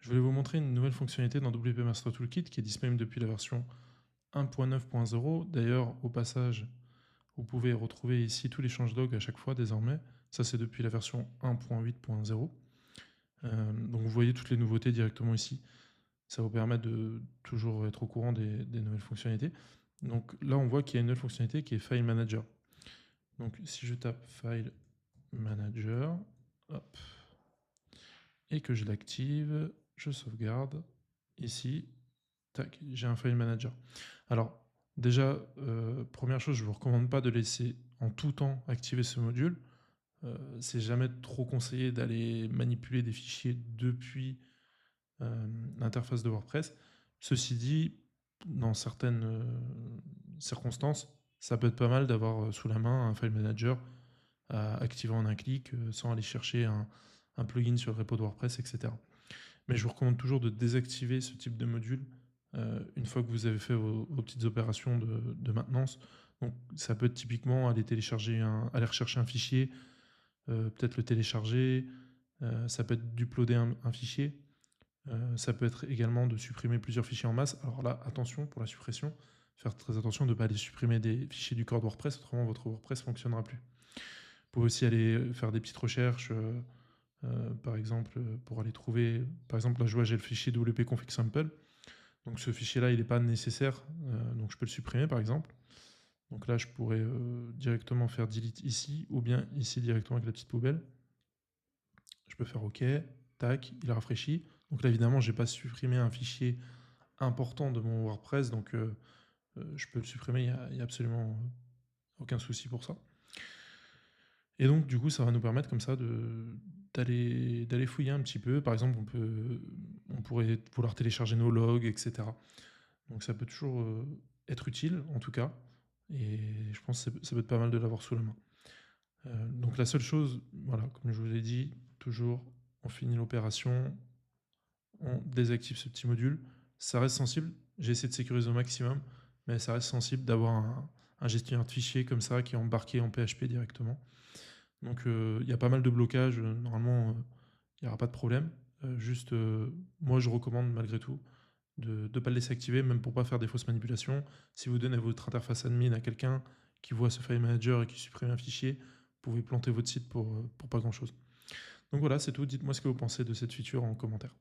Je voulais vous montrer une nouvelle fonctionnalité dans WP Master Toolkit qui est disponible depuis la version 1.9.0. D'ailleurs, au passage, vous pouvez retrouver ici tous les changelogs à chaque fois désormais. Ça, c'est depuis la version 1.8.0. Donc vous voyez toutes les nouveautés directement ici. Ça vous permet de toujours être au courant des nouvelles fonctionnalités. Donc là, on voit qu'il y a une nouvelle fonctionnalité qui est File Manager. Donc si je tape File Manager, hop, et que je l'active, je sauvegarde. Ici, tac, j'ai un File Manager. Alors, déjà, première chose, je ne vous recommande pas de laisser en tout temps activer ce module. C'est jamais trop conseillé d'aller manipuler des fichiers depuis l'interface de WordPress. Ceci dit, dans certaines circonstances, ça peut être pas mal d'avoir sous la main un File Manager à activer en un clic sans aller chercher un plugin sur le repo de WordPress, etc. Mais je vous recommande toujours de désactiver ce type de module une fois que vous avez fait vos petites opérations de maintenance. Donc ça peut être typiquement aller aller rechercher un fichier, peut-être le télécharger, ça peut être d'uploader un fichier, ça peut être également de supprimer plusieurs fichiers en masse. Alors là, attention pour la suppression, faire très attention de ne pas aller supprimer des fichiers du corps de WordPress, autrement votre WordPress ne fonctionnera plus. Vous pouvez aussi aller faire des petites recherches, par exemple, pour aller trouver, par exemple, là je vois j'ai le fichier wp-config sample, donc ce fichier-là il n'est pas nécessaire, donc je peux le supprimer par exemple. Donc là je pourrais directement faire delete ici, ou bien ici directement avec la petite poubelle. Je peux faire OK, tac, il a rafraîchi. Donc là évidemment j'ai pas supprimé un fichier important de mon WordPress, donc je peux le supprimer, il n'y a absolument aucun souci pour ça. Et donc, du coup, ça va nous permettre comme ça d'aller fouiller un petit peu. Par exemple, on pourrait vouloir télécharger nos logs, etc. Donc ça peut toujours être utile, en tout cas. Et je pense que ça peut être pas mal de l'avoir sous la main. Donc la seule chose, voilà, comme je vous l'ai dit, toujours, on finit l'opération, on désactive ce petit module. Ça reste sensible. J'ai essayé de sécuriser au maximum, mais ça reste sensible d'avoir un gestionnaire de fichiers comme ça qui est embarqué en PHP directement. Donc il y a pas mal de blocages, normalement il n'y aura pas de problème. Juste, moi je recommande malgré tout de ne pas le laisser activer, même pour pas faire des fausses manipulations. Si vous donnez votre interface admin à quelqu'un qui voit ce file manager et qui supprime un fichier, vous pouvez planter votre site pour pas grand chose. Donc voilà, c'est tout. Dites-moi ce que vous pensez de cette feature en commentaire.